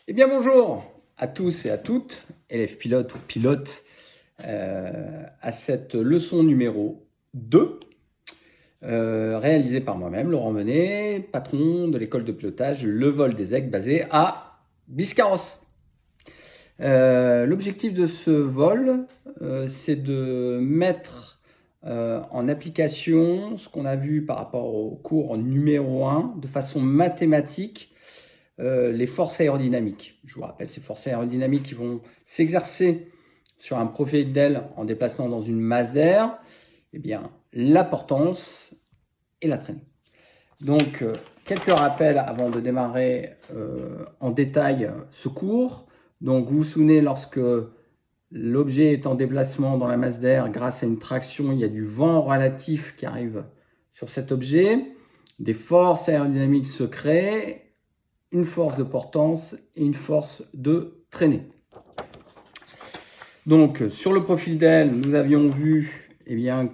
Eh bien bonjour à tous et à toutes, élèves pilotes ou pilotes, à cette leçon numéro 2, réalisée par moi-même, Laurent Venet, patron de l'école de pilotage Le Vol des Aigles basée à Biscarrosse. L'objectif de ce vol, c'est de mettre en application ce qu'on a vu par rapport au cours numéro 1 de façon mathématique, les forces aérodynamiques. Je vous rappelle, ces forces aérodynamiques qui vont s'exercer sur un profil d'aile en déplacement dans une masse d'air, eh bien, la portance et la traînée. Donc, quelques rappels avant de démarrer en détail ce cours. Donc, vous vous souvenez, lorsque l'objet est en déplacement dans la masse d'air, grâce à une traction, il y a du vent relatif qui arrive sur cet objet. Des forces aérodynamiques se créent, une force de portance et une force de traînée. Donc, sur le profil d'aile, nous avions vu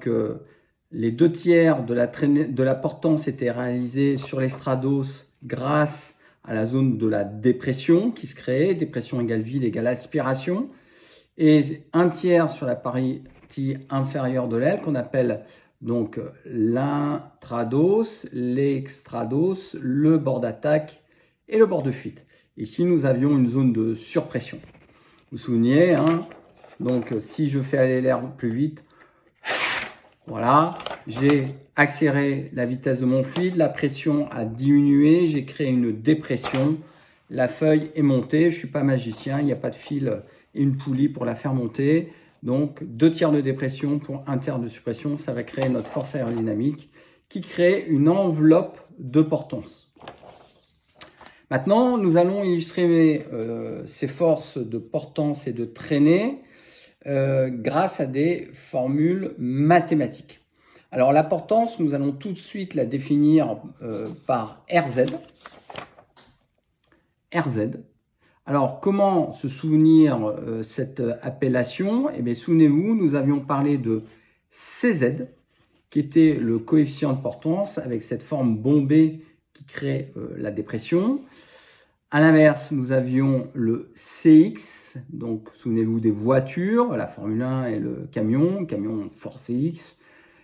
que les 2/3 de la portance étaient réalisés sur l'extrados grâce à la zone de la dépression qui se créait, dépression égale vide égale aspiration, et 1/3 sur la partie inférieure de l'aile qu'on appelle donc l'intrados, l'extrados, le bord d'attaque et le bord de fuite. Ici, nous avions une zone de surpression. Vous vous souvenez, donc si je fais aller l'air plus vite, voilà, j'ai accéléré la vitesse de mon fluide, la pression a diminué, j'ai créé une dépression, la feuille est montée, je ne suis pas magicien, il n'y a pas de fil et une poulie pour la faire monter. Donc 2/3 de dépression pour 1/3 de suppression, ça va créer notre force aérodynamique qui crée une enveloppe de portance. Maintenant, nous allons illustrer ces forces de portance et de traînée grâce à des formules mathématiques. Alors la portance, nous allons tout de suite la définir par RZ. RZ. Alors comment se souvenir cette appellation? Eh bien, souvenez-vous, nous avions parlé de CZ, qui était le coefficient de portance avec cette forme bombée qui crée la dépression. À l'inverse, nous avions le CX, donc souvenez-vous des voitures, la Formule 1 et le camion force CX.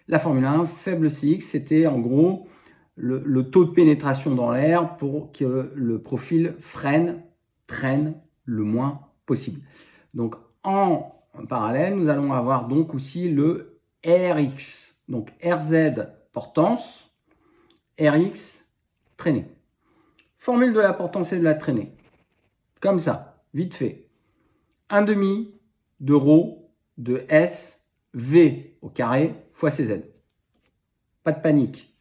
La Formule 1, faible CX, c'était en gros le taux de pénétration dans l'air pour que le profil traîne le moins possible. Donc en parallèle, nous allons avoir donc aussi le RX. Donc RZ, portance, RX, traînée. Formule de la portance et de la traînée. Comme ça, vite fait. 1/2 de ρ de S V au carré fois CZ. Pas de panique.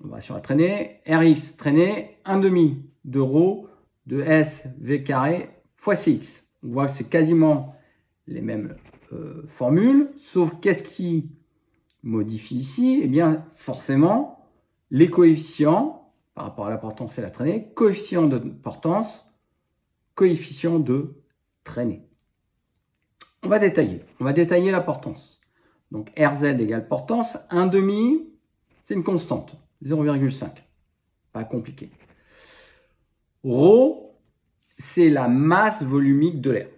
On va sur la traînée. RX, traînée, 1/2 de ρ de S V carré fois CX. On voit que c'est quasiment les mêmes formules, sauf qu'est-ce qui modifie ici? Eh bien, forcément, les coefficients par rapport à la portance et la traînée, coefficient de portance, coefficient de traînée. On va détailler la portance. Donc RZ égale portance, 1/2, c'est une constante, 0,5. Pas compliqué. Rho, c'est la masse volumique de l'air.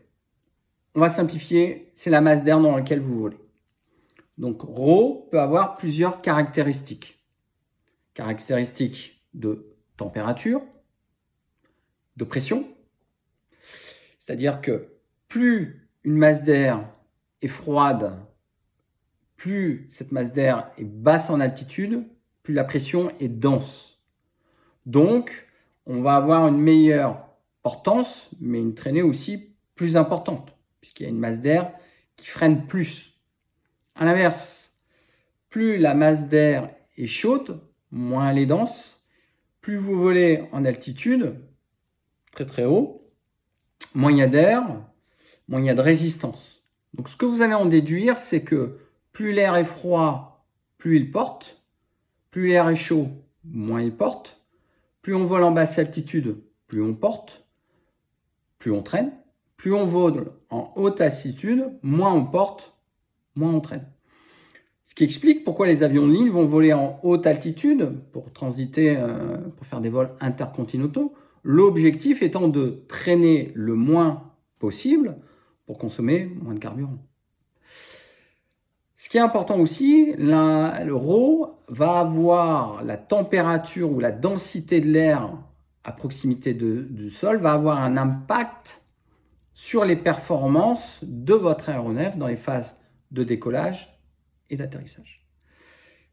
On va simplifier, c'est la masse d'air dans laquelle vous volez. Donc ρ peut avoir plusieurs caractéristiques. Caractéristiques de température, de pression. C'est-à-dire que plus une masse d'air est froide, plus cette masse d'air est basse en altitude, plus la pression est dense. Donc, on va avoir une meilleure portance, mais une traînée aussi plus importante, puisqu'il y a une masse d'air qui freine plus. À l'inverse, plus la masse d'air est chaude, moins elle est dense, plus vous volez en altitude, très très haut, moins il y a d'air, moins il y a de résistance. Donc ce que vous allez en déduire, c'est que plus l'air est froid, plus il porte, plus l'air est chaud, moins il porte, plus on vole en basse altitude, plus on porte, plus on traîne, plus on vole en haute altitude, moins on porte, moins on traîne. Ce qui explique pourquoi les avions de ligne vont voler en haute altitude pour transiter, pour faire des vols intercontinentaux. L'objectif étant de traîner le moins possible pour consommer moins de carburant. Ce qui est important aussi, le RAW va avoir la température ou la densité de l'air à proximité du sol, va avoir un impact sur les performances de votre aéronef dans les phases de décollage et d'atterrissage.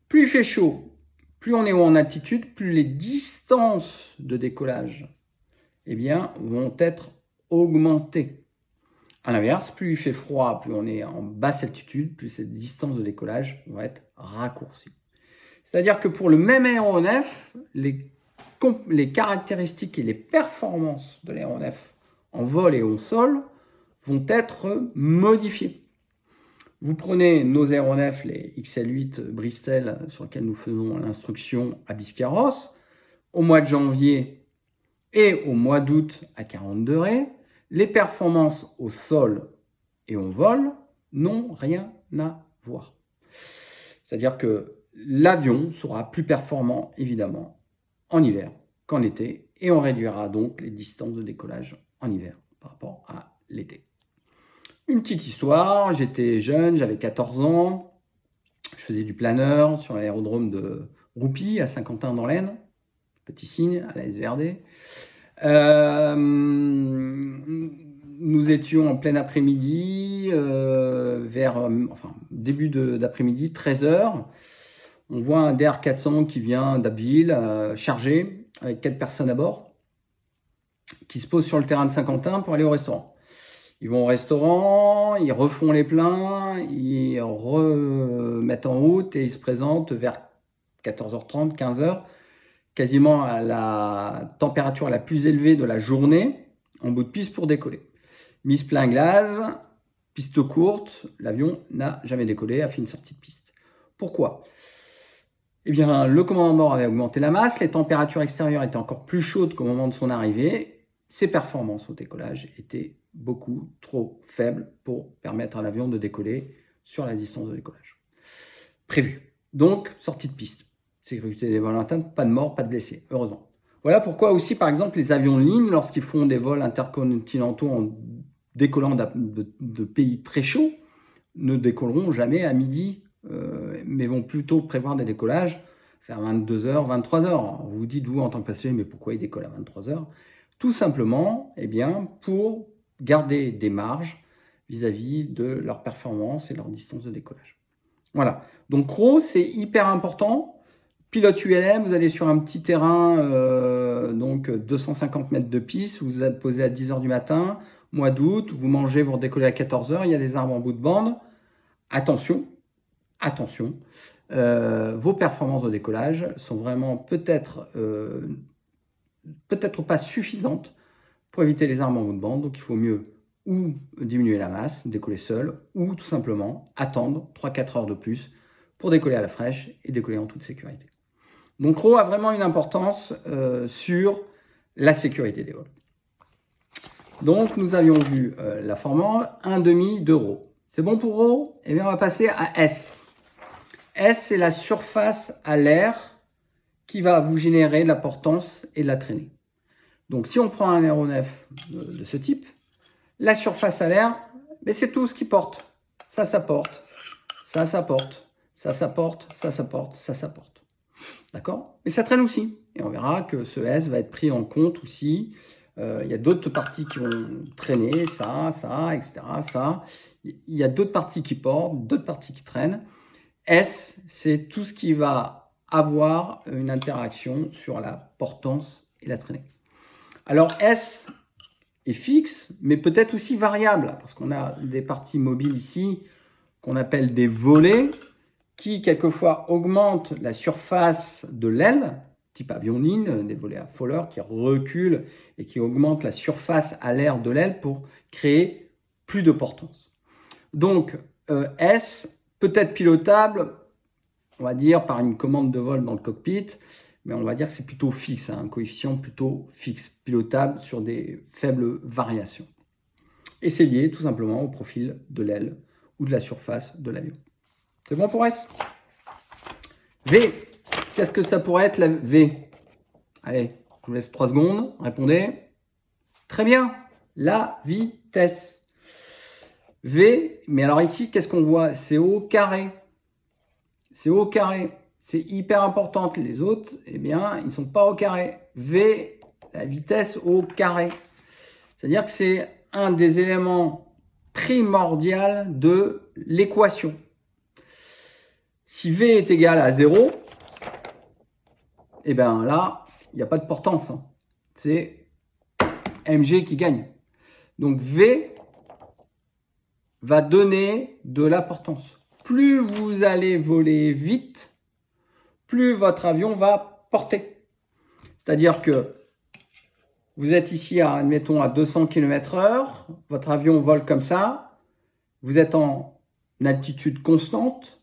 Plus il fait chaud, plus on est haut en altitude, plus les distances de décollage vont être augmentées. À l'inverse, plus il fait froid, plus on est en basse altitude, plus cette distance de décollage va être raccourcie. C'est-à-dire que pour le même aéronef, les caractéristiques et les performances de l'aéronef en vol et au sol vont être modifiées. Vous prenez nos aéronefs, les XL8 Bristol, sur lesquels nous faisons l'instruction à Biscarrosse, au mois de janvier et au mois d'août à 40 degrés, les performances au sol et au vol n'ont rien à voir. C'est-à-dire que l'avion sera plus performant, évidemment, en hiver qu'en été, et on réduira donc les distances de décollage en hiver par rapport à l'été. Une petite histoire, j'étais jeune, j'avais 14 ans, je faisais du planeur sur l'aérodrome de Roupy à Saint-Quentin dans l'Aisne, petit signe à la SVRD. Nous étions en plein après-midi, début d'après-midi, 13h. On voit un DR400 qui vient d'Abbeville, chargé, avec 4 personnes à bord, qui se posent sur le terrain de Saint-Quentin pour aller au restaurant. Ils vont au restaurant, ils refont les pleins, ils remettent en route et ils se présentent vers 14h30, 15h, quasiment à la température la plus élevée de la journée, en bout de piste pour décoller. Mise plein gaz, piste courte, l'avion n'a jamais décollé, a fait une sortie de piste. Pourquoi ? Eh bien, le commandant de bord avait augmenté la masse, les températures extérieures étaient encore plus chaudes qu'au moment de son arrivée, ses performances au décollage étaient beaucoup trop faibles pour permettre à l'avion de décoller sur la distance de décollage prévue. Donc, sortie de piste. Sécurité des vols internes, pas de morts, pas de blessés, heureusement. Voilà pourquoi aussi, par exemple, les avions de ligne, lorsqu'ils font des vols intercontinentaux en décollant de pays très chauds, ne décolleront jamais à midi, mais vont plutôt prévoir des décollages vers 22h, 23h. Vous vous dites, vous, en tant que passager, mais pourquoi ils décollent à 23h ? Tout simplement, pour garder des marges vis-à-vis de leur performance et leur distance de décollage. Voilà. Donc, RAW, c'est hyper important. Pilote ULM, vous allez sur un petit terrain, 250 mètres de piste, vous êtes posé à 10h du matin, mois d'août, vous mangez, vous redécollez à 14h, il y a des arbres en bout de bande. Attention, vos performances de décollage sont vraiment peut-être pas suffisantes pour éviter les arbres en bout de bande, donc il faut mieux ou diminuer la masse, décoller seul, ou tout simplement attendre 3-4 heures de plus pour décoller à la fraîche et décoller en toute sécurité. Donc RAW a vraiment une importance sur la sécurité des vols. Donc nous avions vu la formule 1,5 de RAW. C'est bon pour RAW ? Eh bien on va passer à S. S, c'est la surface à l'air qui va vous générer de la portance et de la traînée. Donc si on prend un aéronef de ce type, la surface à l'air, c'est tout ce qui porte. Ça porte, ça porte, ça porte, ça porte, ça porte. D'accord ? Mais ça traîne aussi. Et on verra que ce S va être pris en compte aussi. Il y a d'autres parties qui vont traîner, ça, etc. Ça. Il y a d'autres parties qui portent, d'autres parties qui traînent. S, c'est tout ce qui va avoir une interaction sur la portance et la traînée. Alors S est fixe, mais peut-être aussi variable, parce qu'on a des parties mobiles ici qu'on appelle des volets, qui quelquefois augmentent la surface de l'aile, type avion ligne, des volets à Fowler qui reculent et qui augmentent la surface à l'air de l'aile pour créer plus de portance. Donc S peut être pilotable, on va dire, par une commande de vol dans le cockpit, mais on va dire que c'est plutôt fixe, un coefficient plutôt fixe, pilotable sur des faibles variations. Et c'est lié tout simplement au profil de l'aile ou de la surface de l'avion. C'est bon pour S ? V. Qu'est-ce que ça pourrait être la V ? Allez, Je vous laisse 3 secondes, répondez. Très bien, la vitesse. V, mais alors ici, qu'est-ce qu'on voit? C'est au carré. C'est au carré. C'est hyper important. Les autres, eh bien, ils ne sont pas au carré. V, la vitesse au carré. C'est-à-dire que c'est un des éléments primordiaux de l'équation. Si V est égal à 0, eh bien là, il n'y a pas de portance. Hein. C'est mg qui gagne. Donc V va donner de la portance. Plus vous allez voler vite, plus votre avion va porter. C'est-à-dire que vous êtes ici, admettons, à 200 km/h, votre avion vole comme ça, vous êtes en altitude constante,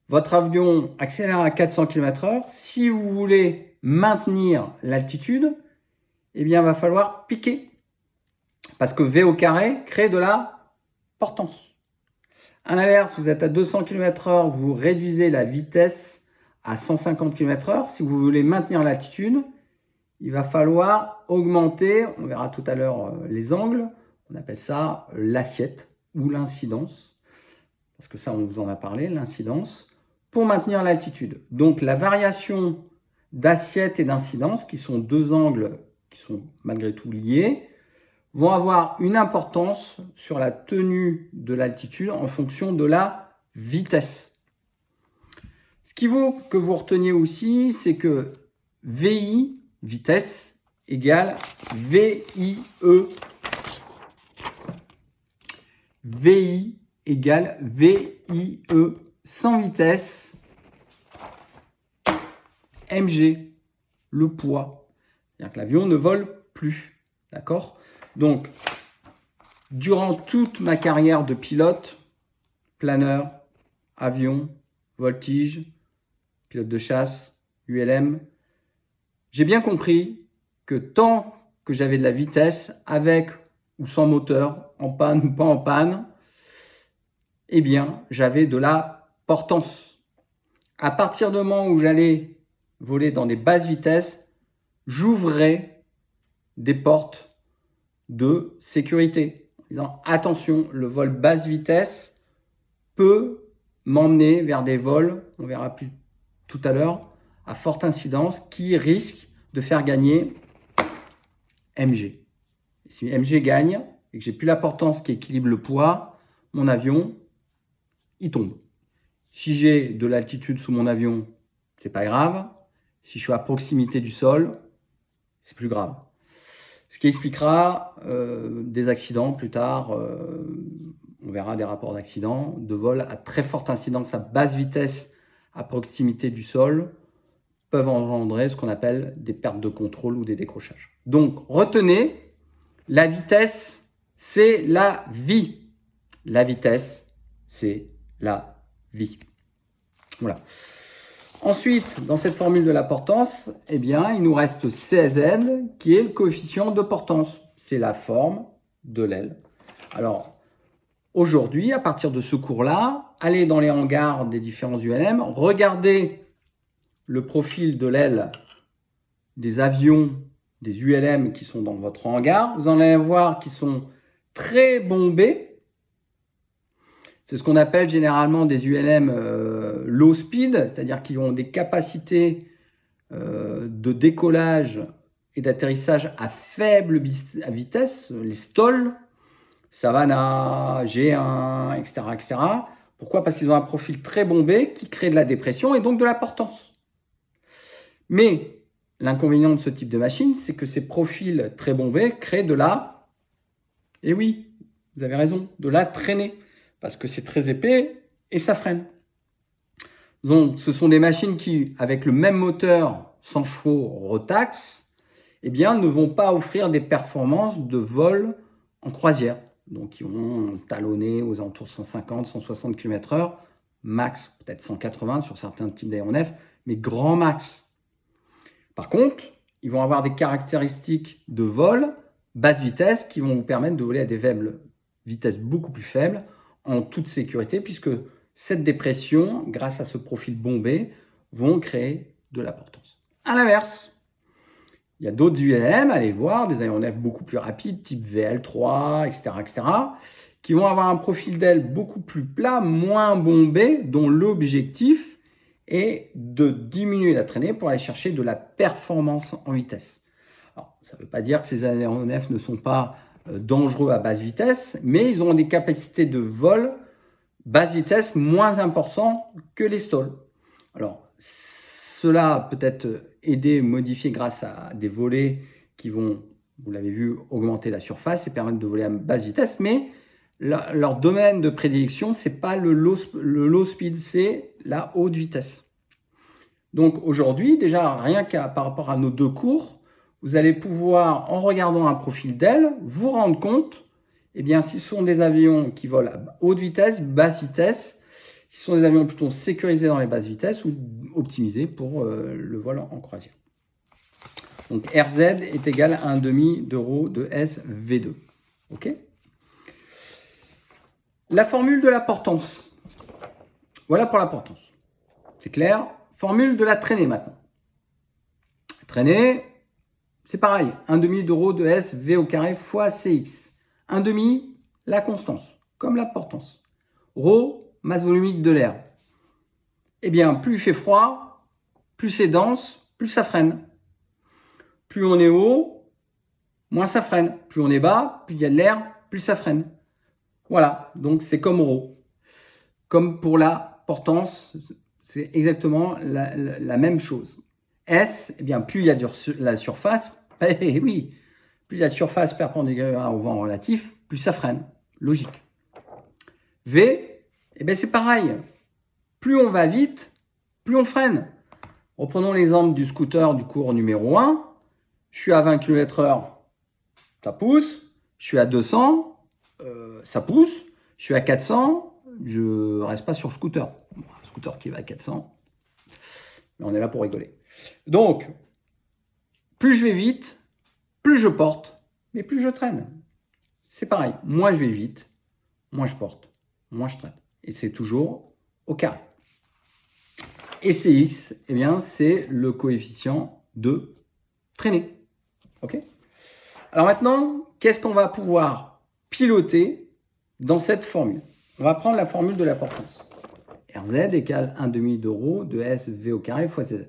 votre avion accélère à 400 km/h. Si vous voulez maintenir l'altitude, eh bien, il va falloir piquer. Parce que V au carré crée de la portance. À l'inverse, vous êtes à 200 km/h, vous réduisez la vitesse à 150 km/h. Si vous voulez maintenir l'altitude, il va falloir augmenter, on verra tout à l'heure les angles, on appelle ça l'assiette ou l'incidence, parce que ça on vous en a parlé, l'incidence, pour maintenir l'altitude. Donc la variation d'assiette et d'incidence, qui sont deux angles qui sont malgré tout liés, vont avoir une importance sur la tenue de l'altitude en fonction de la vitesse. Ce qu'il faut que vous reteniez aussi, c'est que VI, vitesse, égale VIE. VI égale VIE. Sans vitesse, mg, le poids. C'est-à-dire que l'avion ne vole plus. D'accord ? Donc, durant toute ma carrière de pilote, planeur, avion, voltige, pilote de chasse, ULM, j'ai bien compris que tant que j'avais de la vitesse, avec ou sans moteur, en panne ou pas en panne, eh bien, j'avais de la portance. À partir du moment où j'allais voler dans des basses vitesses, j'ouvrais des portes de sécurité. En disant, attention, le vol basse vitesse peut m'emmener vers des vols, on verra plus tout à l'heure, à forte incidence, qui risquent de faire gagner mg. Et si mg gagne et que j'ai plus la portance qui équilibre le poids, mon avion, il tombe. Si j'ai de l'altitude sous mon avion, c'est pas grave. Si je suis à proximité du sol, c'est plus grave. Ce qui expliquera des accidents plus tard. On verra des rapports d'accidents, de vol à très forte incidence à basse vitesse à proximité du sol peuvent engendrer ce qu'on appelle des pertes de contrôle ou des décrochages. Donc, retenez, la vitesse, c'est la vie. La vitesse, c'est la vie. Voilà. Ensuite, dans cette formule de la portance, eh bien, il nous reste CZ, qui est le coefficient de portance. C'est la forme de l'aile. Alors, aujourd'hui, à partir de ce cours-là, allez dans les hangars des différents ULM, regardez le profil de l'aile des avions, des ULM qui sont dans votre hangar. Vous en allez voir qui sont très bombés. C'est ce qu'on appelle généralement des ULM low speed, c'est-à-dire qui ont des capacités de décollage et d'atterrissage à faible vitesse, les STOL, Savannah, G1, etc., etc. Pourquoi ? Parce qu'ils ont un profil très bombé qui crée de la dépression et donc de la portance. Mais l'inconvénient de ce type de machine, c'est que ces profils très bombés créent de la, et oui, vous avez raison, de la traînée, parce que c'est très épais et ça freine. Donc, ce sont des machines qui, avec le même moteur 100 chevaux Rotax, eh bien, ne vont pas offrir des performances de vol en croisière. Donc, ils vont talonner aux alentours de 150, 160 km/h, max, peut-être 180 sur certains types d'aéronefs, mais grand max. Par contre, ils vont avoir des caractéristiques de vol basse vitesse qui vont vous permettre de voler à des vitesses beaucoup plus faibles en toute sécurité, puisque cette dépression, grâce à ce profil bombé, vont créer de la portance. À l'inverse, Il y a d'autres ULM, allez voir, des aéronefs beaucoup plus rapides, type VL3, etc., qui vont avoir un profil d'aile beaucoup plus plat, moins bombé, dont l'objectif est de diminuer la traînée pour aller chercher de la performance en vitesse. Alors, ça ne veut pas dire que ces aéronefs ne sont pas dangereux à basse vitesse, mais ils ont des capacités de vol basse vitesse moins importantes que les stalls. Alors, cela peut être aidé, modifié grâce à des volets qui vont, vous l'avez vu, augmenter la surface et permettre de voler à basse vitesse, mais leur domaine de prédilection, ce n'est pas le low speed, c'est la haute vitesse. Donc aujourd'hui, déjà, rien qu'à par rapport à nos deux cours, vous allez pouvoir, en regardant un profil d'aile, vous rendre compte, eh bien, si ce sont des avions qui volent à haute vitesse, basse vitesse, si ce sont des avions plutôt sécurisés dans les basses vitesses ou optimisés pour le vol en croisière. Donc RZ est égal à 1,5 d'euro de SV2. OK ? La formule de la portance. Voilà pour la portance. C'est clair ? Formule de la traînée maintenant. Traînée, c'est pareil. 1,5 d'euro de SV au carré fois CX. 1,5, la constance, comme la portance. Rho, masse volumique de l'air. Eh bien, plus il fait froid, plus c'est dense, plus ça freine. Plus on est haut, moins ça freine. Plus on est bas, plus il y a de l'air, plus ça freine. Voilà, donc c'est comme Rho. Comme pour la portance, c'est exactement la même chose. S, eh bien, plus il y a de la surface, oui, plus la surface perpendiculaire au vent relatif, plus ça freine. Logique. V, eh bien, c'est pareil. Plus on va vite, plus on freine. Reprenons l'exemple du scooter du cours numéro 1. Je suis à 20 km/h, ça pousse. Je suis à 200, ça pousse. Je suis à 400, je reste pas sur le scooter. Un scooter qui va à 400, mais on est là pour rigoler. Donc, plus je vais vite, plus je porte, mais plus je traîne. C'est pareil, moins je vais vite, moins je porte, moins je traîne. Et c'est toujours au carré. Et CX, eh bien, c'est le coefficient de traînée. OK ? Alors maintenant, qu'est-ce qu'on va pouvoir piloter dans cette formule ? On va prendre la formule de la portance. RZ égale 1,5 d'euro de SV au carré fois Z,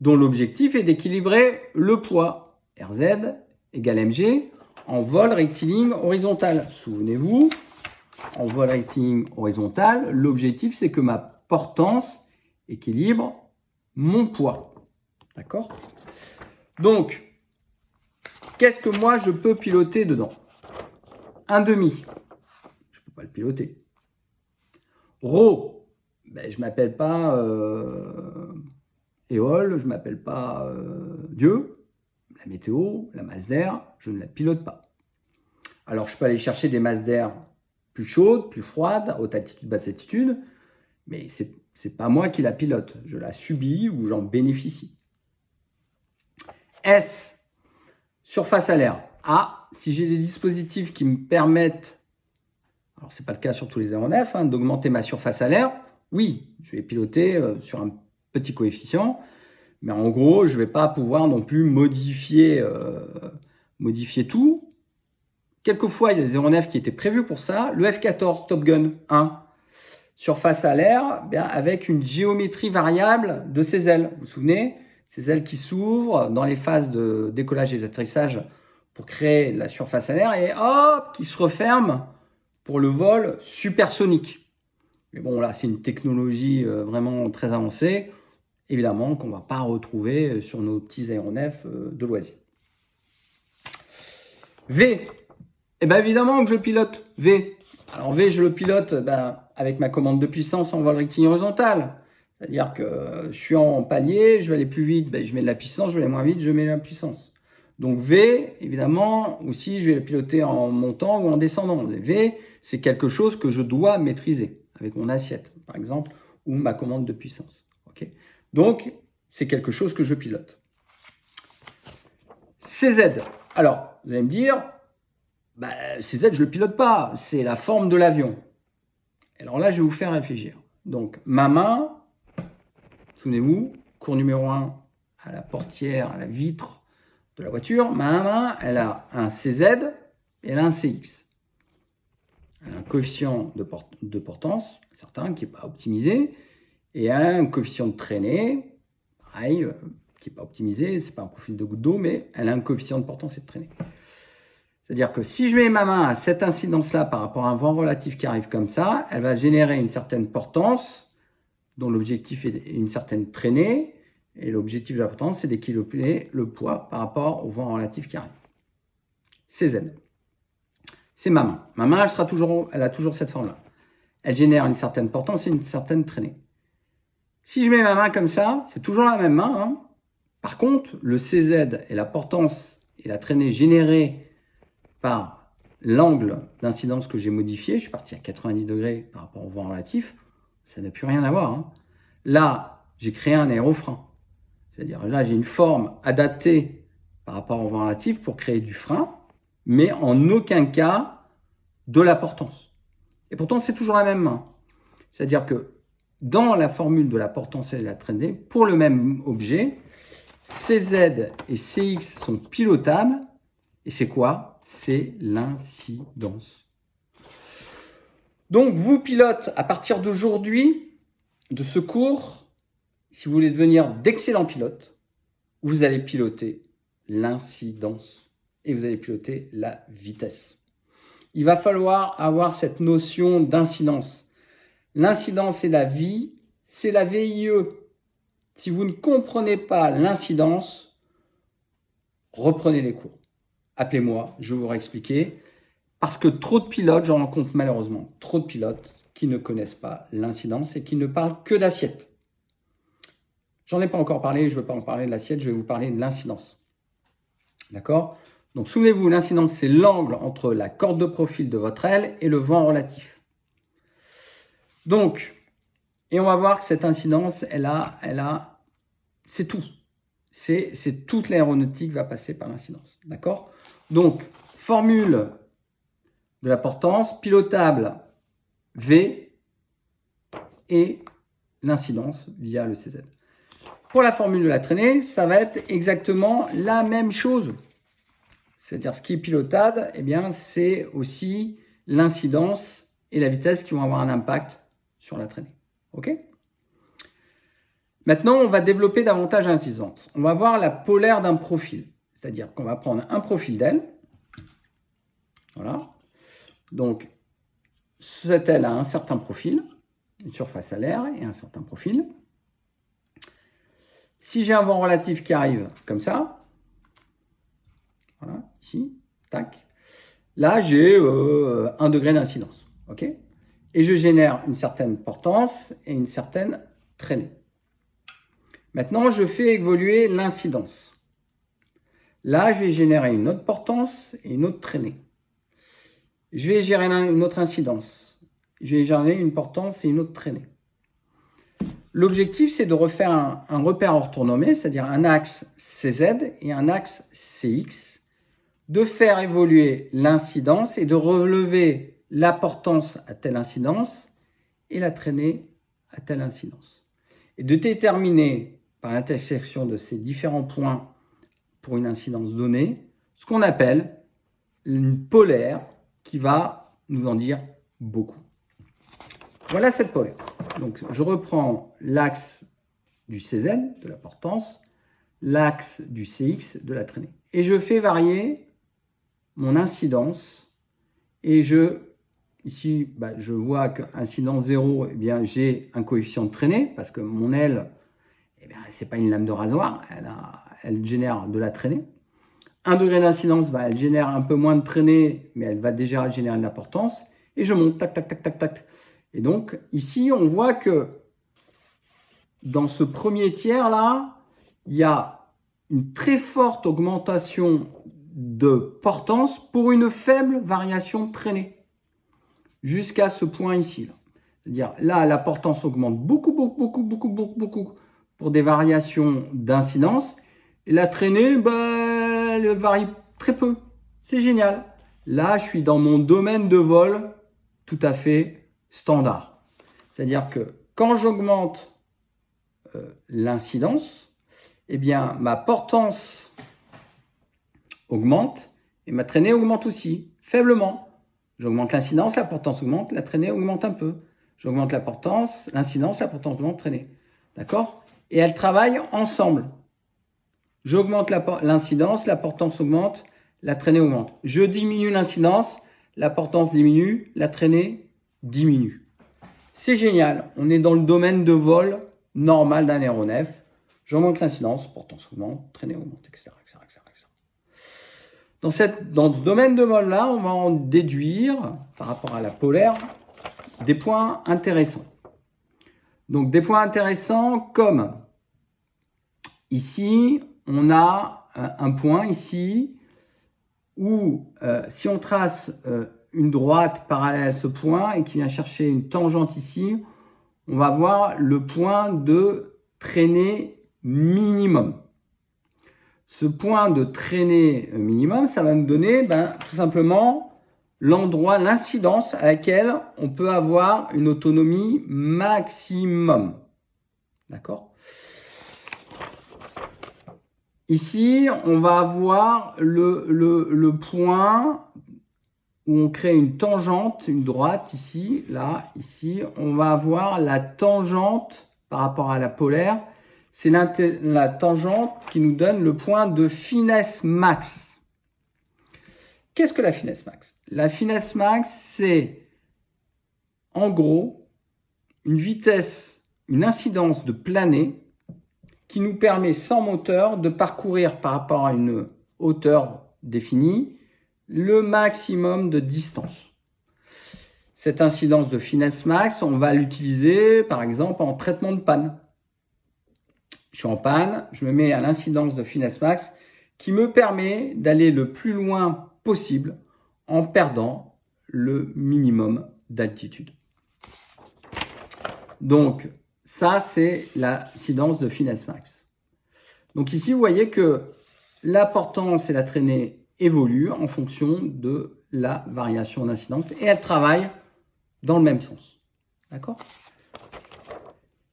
dont l'objectif est d'équilibrer le poids. RZ égale mg en vol rectiligne horizontal. Souvenez-vous, en vol rectiligne horizontal, l'objectif c'est que ma portance équilibre mon poids. D'accord ? Donc, qu'est-ce que moi je peux piloter dedans ? 1,5, je ne peux pas le piloter. Rho, ben, je ne m'appelle pas Éole, je ne m'appelle pas Dieu. La météo, la masse d'air, je ne la pilote pas. Alors je peux aller chercher des masses d'air plus chaudes, plus froides, à haute altitude, basse altitude, mais ce n'est pas moi qui la pilote. Je la subis ou j'en bénéficie. S, surface à l'air. Ah, si j'ai des dispositifs qui me permettent, alors ce n'est pas le cas sur tous les aéronefs, d'augmenter ma surface à l'air, oui, je vais piloter sur un petit coefficient, mais en gros, je ne vais pas pouvoir non plus modifier tout. Quelquefois, il y a des aéronefs qui étaient prévus pour ça. Le F-14 Top Gun 1, surface à l'air, avec une géométrie variable de ses ailes. Vous vous souvenez ? Ces ailes qui s'ouvrent dans les phases de décollage et d'atterrissage pour créer la surface à l'air et hop, qui se referment pour le vol supersonique. Mais bon, là, c'est une technologie vraiment très avancée, évidemment, qu'on ne va pas retrouver sur nos petits aéronefs de loisirs. V, eh bien évidemment que je pilote V. Alors V, je le pilote avec ma commande de puissance en vol rectiligne horizontal. C'est-à-dire que je suis en palier, je vais aller plus vite, je mets de la puissance, je vais aller moins vite, je mets de la puissance. Donc V, évidemment, aussi, je vais le piloter en montant ou en descendant. V, c'est quelque chose que je dois maîtriser avec mon assiette, par exemple, ou ma commande de puissance. Okay ? Donc, c'est quelque chose que je pilote. CZ. Alors, vous allez me dire, CZ, je ne le pilote pas, c'est la forme de l'avion. Alors là, je vais vous faire réfléchir. Donc, ma main, souvenez-vous, cours numéro 1, à la portière, à la vitre de la voiture, ma main, elle a un CZ et elle a un CX. Elle a un coefficient de portance, certain, qui n'est pas optimisé, et elle a un coefficient de traînée, pareil, qui n'est pas optimisé, ce n'est pas un profil de goutte d'eau, mais elle a un coefficient de portance et de traînée. C'est-à-dire que si je mets ma main à cette incidence-là par rapport à un vent relatif qui arrive comme ça, elle va générer une certaine portance, dont l'objectif est une certaine traînée, et l'objectif de la portance, c'est d'équilibrer le poids par rapport au vent relatif qui arrive. CZ. C'est ma main. Ma main, elle a toujours cette forme-là. Elle génère une certaine portance et une certaine traînée. Si je mets ma main comme ça, c'est toujours la même main, hein. Par contre, le CZ et la portance et la traînée générée par l'angle d'incidence que j'ai modifié, je suis parti à 90 degrés par rapport au vent relatif, ça n'a plus rien à voir, hein. Là, j'ai créé un aérofrein. C'est-à-dire là, j'ai une forme adaptée par rapport au vent relatif pour créer du frein, mais en aucun cas de la portance. Et pourtant, c'est toujours la même main. C'est-à-dire que dans la formule de la portance et de la traînée, pour le même objet, CZ et CX sont pilotables. Et c'est quoi? C'est l'incidence. Donc, vous pilotes à partir d'aujourd'hui, de ce cours, si vous voulez devenir d'excellents pilotes, vous allez piloter l'incidence et vous allez piloter la vitesse. Il va falloir avoir cette notion d'incidence. L'incidence et la vie, c'est la VIE. Si vous ne comprenez pas l'incidence, reprenez les cours. Appelez-moi, je vais vous réexpliquer. Parce que trop de pilotes, j'en rencontre malheureusement, trop de pilotes qui ne connaissent pas l'incidence et qui ne parlent que d'assiette. J'en ai pas encore parlé, je ne veux pas en parler de l'assiette, je vais vous parler de l'incidence. D'accord? Donc souvenez-vous, l'incidence, c'est l'angle entre la corde de profil de votre aile et le vent relatif. Donc, et on va voir que cette incidence, c'est tout. C'est toute l'aéronautique va passer par l'incidence. D'accord? Donc, formule de la portance, pilotable V et l'incidence via le CZ. Pour la formule de la traînée, ça va être exactement la même chose. C'est-à-dire ce qui est pilotable, eh bien, c'est aussi l'incidence et la vitesse qui vont avoir un impact sur la traînée. OK? Maintenant, on va développer davantage l'incidence. On va voir la polaire d'un profil. C'est-à-dire qu'on va prendre un profil d'aile. Voilà. Donc, cette aile a un certain profil, une surface à l'air et un certain profil. Si j'ai un vent relatif qui arrive comme ça, voilà, ici, tac, là j'ai 1 degré d'incidence, ok? Et je génère une certaine portance et une certaine traînée. Maintenant, je fais évoluer l'incidence. Là, je vais générer une autre portance et une autre traînée. Je vais gérer une autre incidence. Je vais générer une portance et une autre traînée. L'objectif, c'est de refaire un repère orthonormé, c'est-à-dire un axe CZ et un axe CX, de faire évoluer l'incidence et de relever la portance à telle incidence et la traînée à telle incidence. Et de déterminer par l'intersection de ces différents points pour une incidence donnée, ce qu'on appelle une polaire qui va nous en dire beaucoup. Voilà cette polaire. Donc, je reprends l'axe du CZ, de la portance, l'axe du CX, de la traînée. Et je fais varier mon incidence. Et ici, je vois qu'incidence 0, eh bien, j'ai un coefficient de traînée, parce que mon aile, eh bien, c'est pas une lame de rasoir, elle génère de la traînée. 1 degré d'incidence, elle génère un peu moins de traînée, mais elle va déjà générer de la portance. Et je monte, tac, tac, tac, tac, tac. Et donc, ici, on voit que dans ce premier tiers-là, il y a une très forte augmentation de portance pour une faible variation de traînée, jusqu'à ce point ici. C'est-à-dire, là, la portance augmente beaucoup, beaucoup, beaucoup, beaucoup, beaucoup, beaucoup pour des variations d'incidence. Et la traînée, elle varie très peu. C'est génial. Là, je suis dans mon domaine de vol tout à fait standard. C'est-à-dire que quand j'augmente l'incidence, eh bien, ma portance augmente et ma traînée augmente aussi, faiblement. J'augmente l'incidence, la portance augmente, la traînée augmente un peu. J'augmente la portance, l'incidence, la portance augmente, traînée. D'accord? Et elles travaillent ensemble. J'augmente l'incidence, la portance augmente, la traînée augmente. Je diminue l'incidence, la portance diminue, la traînée diminue. C'est génial. On est dans le domaine de vol normal d'un aéronef. J'augmente l'incidence, portance augmente, traînée augmente, etc. Dans ce domaine de vol-là, on va en déduire, par rapport à la polaire, des points intéressants. Donc, des points intéressants comme ici, on a un point ici où si on trace une droite parallèle à ce point et qui vient chercher une tangente ici, on va voir le point de traînée minimum. Ce point de traînée minimum, ça va nous donner tout simplement l'endroit, l'incidence à laquelle on peut avoir une autonomie maximum. D'accord ? Ici, on va avoir le point où on crée une tangente, une droite ici, là, ici. On va avoir la tangente par rapport à la polaire. C'est la tangente qui nous donne le point de finesse max. Qu'est-ce que la finesse max? La finesse max, c'est en gros une vitesse, une incidence de planée qui nous permet sans moteur de parcourir par rapport à une hauteur définie le maximum de distance. Cette incidence de finesse max, on va l'utiliser par exemple en traitement de panne. Je suis en panne, je me mets à l'incidence de finesse max qui me permet d'aller le plus loin possible en perdant le minimum d'altitude. Donc, ça, c'est l'incidence de finesse max. Donc ici, vous voyez que la portance et la traînée évoluent en fonction de la variation d'incidence et elles travaillent dans le même sens. D'accord ?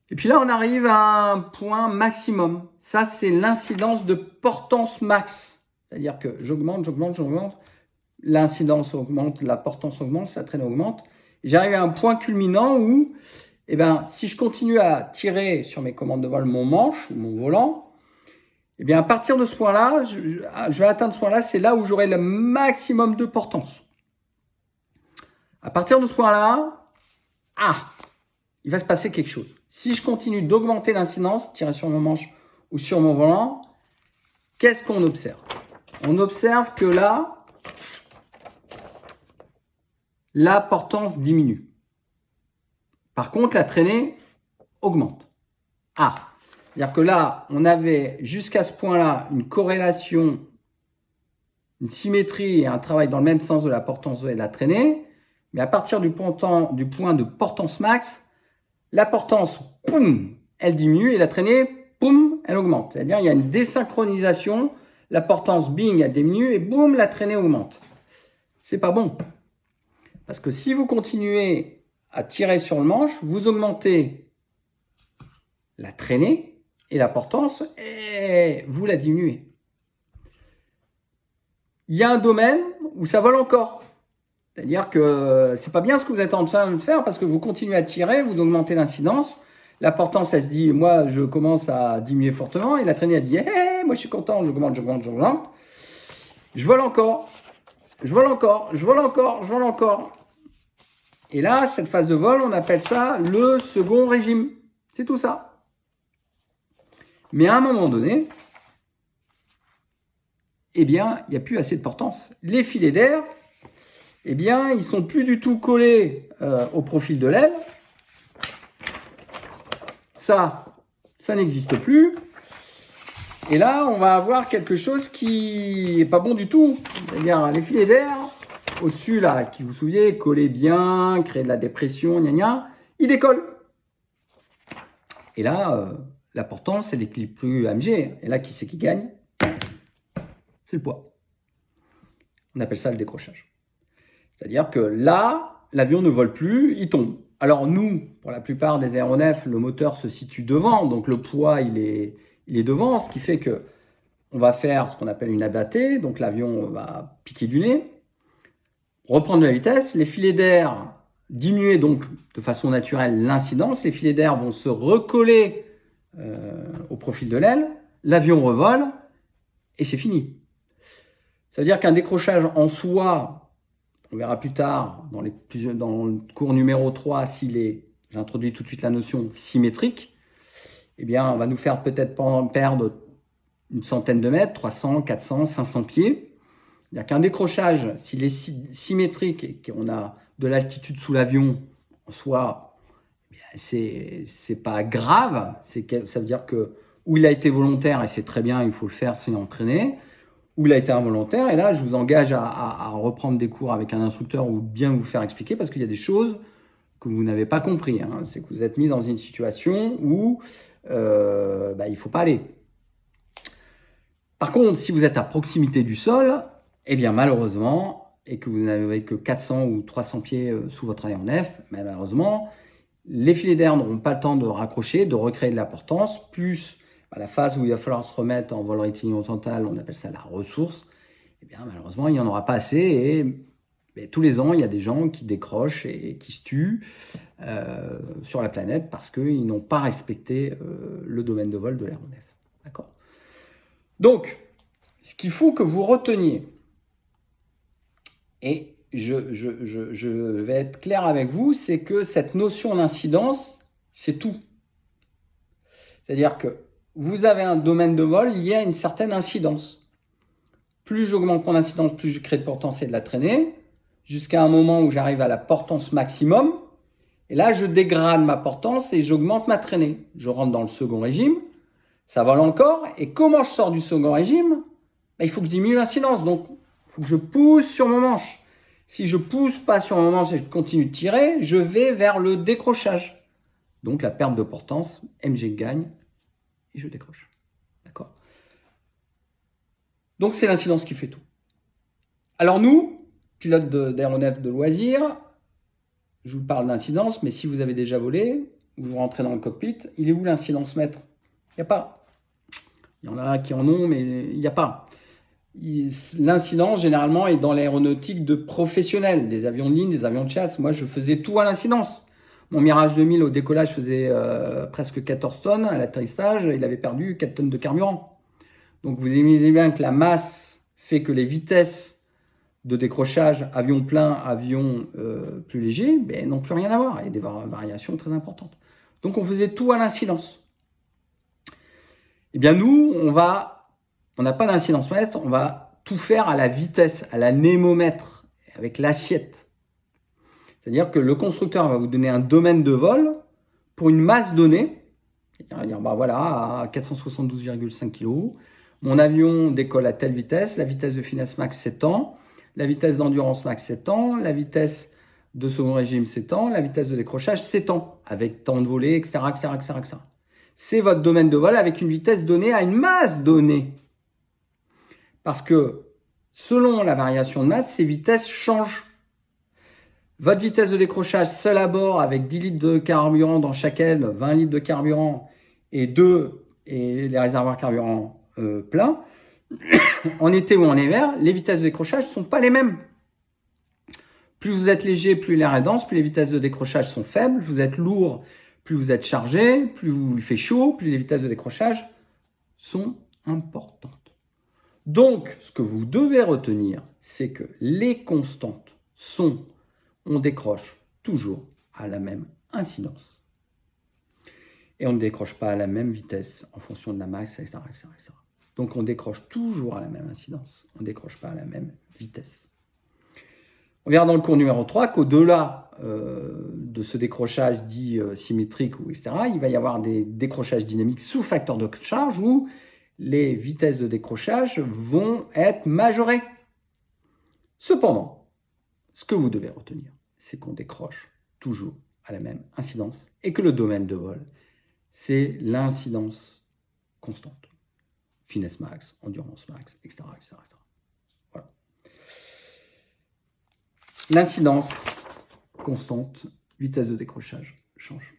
Et puis là, on arrive à un point maximum. Ça, c'est l'incidence de portance max. C'est-à-dire que j'augmente. L'incidence augmente, la portance augmente, la traînée augmente. Et j'arrive à un point culminant où, si je continue à tirer sur mes commandes de vol mon manche ou mon volant, à partir de ce point-là, je vais atteindre ce point-là, c'est là où j'aurai le maximum de portance. À partir de ce point-là, il va se passer quelque chose. Si je continue d'augmenter l'incidence, tirer sur mon manche ou sur mon volant, qu'est-ce qu'on observe? On observe que là, la portance diminue. Par contre, la traînée augmente. C'est-à-dire que là, on avait jusqu'à ce point-là une corrélation, une symétrie et un travail dans le même sens de la portance et de la traînée. Mais à partir du point de portance max, la portance, poum, elle diminue et la traînée, poum, elle augmente. C'est-à-dire il y a une désynchronisation, la portance, bing, elle diminue et boum, la traînée augmente. C'est pas bon. Parce que si vous continuez à tirer sur le manche, vous augmentez la traînée et la portance et vous la diminuez. Il y a un domaine où ça vole encore. C'est-à-dire que c'est pas bien ce que vous êtes en train de faire parce que vous continuez à tirer, vous augmentez l'incidence. La portance, elle se dit, moi, je commence à diminuer fortement. Et la traînée, elle dit, moi, je suis content, j'augmente. Je vole encore. Et là, cette phase de vol, on appelle ça le second régime. C'est tout ça. Mais à un moment donné, il n'y a plus assez de portance. Les filets d'air, ils sont plus du tout collés au profil de l'aile. Ça n'existe plus. Et là, on va avoir quelque chose qui n'est pas bon du tout. C'est-à-dire les filets d'air, au-dessus, là, qui vous souvenez, coller bien, créer de la dépression, ils décollent. Et là, la portance, elle est plus AMG. Et là, qui c'est qui gagne? C'est le poids. On appelle ça le décrochage. C'est-à-dire que là, l'avion ne vole plus, il tombe. Alors nous, pour la plupart des aéronefs, le moteur se situe devant, donc le poids, il est devant, ce qui fait que on va faire ce qu'on appelle une abattée, donc l'avion va piquer du nez, reprendre de la vitesse, les filets d'air diminuer donc de façon naturelle l'incidence, les filets d'air vont se recoller au profil de l'aile, l'avion revole et c'est fini. Ça veut dire qu'un décrochage en soi, on verra plus tard dans le cours numéro 3 s'il est, j'introduis tout de suite la notion symétrique, eh bien on va nous faire peut-être perdre une centaine de mètres, 300, 400, 500 pieds. C'est-à-dire qu'un décrochage, s'il est symétrique et qu'on a de l'altitude sous l'avion, en soi, c'est pas grave. Ça veut dire que où il a été volontaire, et c'est très bien, il faut le faire sans y entraîner, ou il a été involontaire, et là, je vous engage à reprendre des cours avec un instructeur ou bien vous faire expliquer, parce qu'il y a des choses que vous n'avez pas compris. Hein. C'est que vous êtes mis dans une situation où il ne faut pas aller. Par contre, si vous êtes à proximité du sol, eh bien malheureusement, et que vous n'avez que 400 ou 300 pieds sous votre aéronef, malheureusement, les filets d'air n'auront pas le temps de raccrocher, de recréer de la portance, plus la phase où il va falloir se remettre en vol rectiligne horizontal, on appelle ça la ressource, eh bien malheureusement, il n'y en aura pas assez, et tous les ans, il y a des gens qui décrochent et qui se tuent sur la planète parce qu'ils n'ont pas respecté le domaine de vol de l'aéronef. D'accord ? Donc, ce qu'il faut que vous reteniez, et je vais être clair avec vous, c'est que cette notion d'incidence, c'est tout. C'est-à-dire que vous avez un domaine de vol lié à une certaine incidence. Plus j'augmente mon incidence, plus je crée de portance et de la traînée, jusqu'à un moment où j'arrive à la portance maximum, et là je dégrade ma portance et j'augmente ma traînée. Je rentre dans le second régime, ça vole encore, et comment je sors du second régime ? Il faut que je diminue l'incidence, donc il faut que je pousse sur mon manche. Si je pousse pas sur mon manche et je continue de tirer, je vais vers le décrochage. Donc la perte de portance, MG gagne, et je décroche. D'accord ? Donc c'est l'incidence qui fait tout. Alors nous, pilotes d'aéronefs de loisirs, je vous parle d'incidence, mais si vous avez déjà volé, vous rentrez dans le cockpit, il est où l'incidence mètre ? Il n'y a pas. Il y en a qui en ont, mais il n'y a pas. L'incidence, généralement, est dans l'aéronautique de professionnels, des avions de ligne, des avions de chasse. Moi, je faisais tout à l'incidence. Mon Mirage 2000, au décollage, faisait presque 14 tonnes. À l'atterrissage, il avait perdu 4 tonnes de carburant. Donc, vous imaginez bien que la masse fait que les vitesses de décrochage, avion plein, avion plus léger, n'ont plus rien à voir. Il y a des variations très importantes. Donc, on faisait tout à l'incidence. Eh bien, nous, on n'a pas d'incidence mètre, on va tout faire à la vitesse, à l'anémomètre, avec l'assiette. C'est-à-dire que le constructeur va vous donner un domaine de vol pour une masse donnée. Il va dire, voilà, à 472,5 kg, mon avion décolle à telle vitesse, la vitesse de finesse max c'est tant, la vitesse d'endurance max c'est tant, la vitesse de second régime c'est tant, la vitesse de décrochage c'est tant, avec temps de volée, etc., etc., etc., etc. C'est votre domaine de vol avec une vitesse donnée à une masse donnée. Parce que selon la variation de masse, ces vitesses changent. Votre vitesse de décrochage seul à bord avec 10 litres de carburant dans chaque aile, 20 litres de carburant et les réservoirs carburant pleins, en été ou en hiver, les vitesses de décrochage ne sont pas les mêmes. Plus vous êtes léger, plus l'air est dense, plus les vitesses de décrochage sont faibles. Vous êtes lourd, plus vous êtes chargé, plus il fait chaud, plus les vitesses de décrochage sont importantes. Donc, ce que vous devez retenir, c'est que les constantes sont, on décroche toujours à la même incidence. Et on ne décroche pas à la même vitesse en fonction de la masse, etc., etc., etc. Donc, on décroche toujours à la même incidence. On ne décroche pas à la même vitesse. On verra dans le cours numéro 3 qu'au-delà de ce décrochage dit symétrique, ou etc., il va y avoir des décrochages dynamiques sous facteur de charge où les vitesses de décrochage vont être majorées. Cependant, ce que vous devez retenir, c'est qu'on décroche toujours à la même incidence et que le domaine de vol, c'est l'incidence constante. Finesse max, endurance max, etc., etc., etc. Voilà. L'incidence constante, vitesse de décrochage change.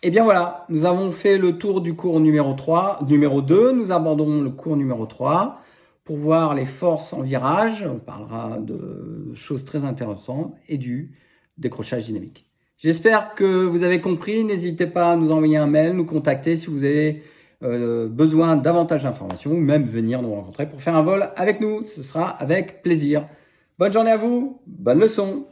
Et bien voilà, nous avons fait le tour du cours numéro 2. Nous abordons le cours numéro 3 pour voir les forces en virage. On parlera de choses très intéressantes et du décrochage dynamique. J'espère que vous avez compris. N'hésitez pas à nous envoyer un mail, nous contacter si vous avez besoin davantage d'informations ou même venir nous rencontrer pour faire un vol avec nous. Ce sera avec plaisir. Bonne journée à vous, bonne leçon.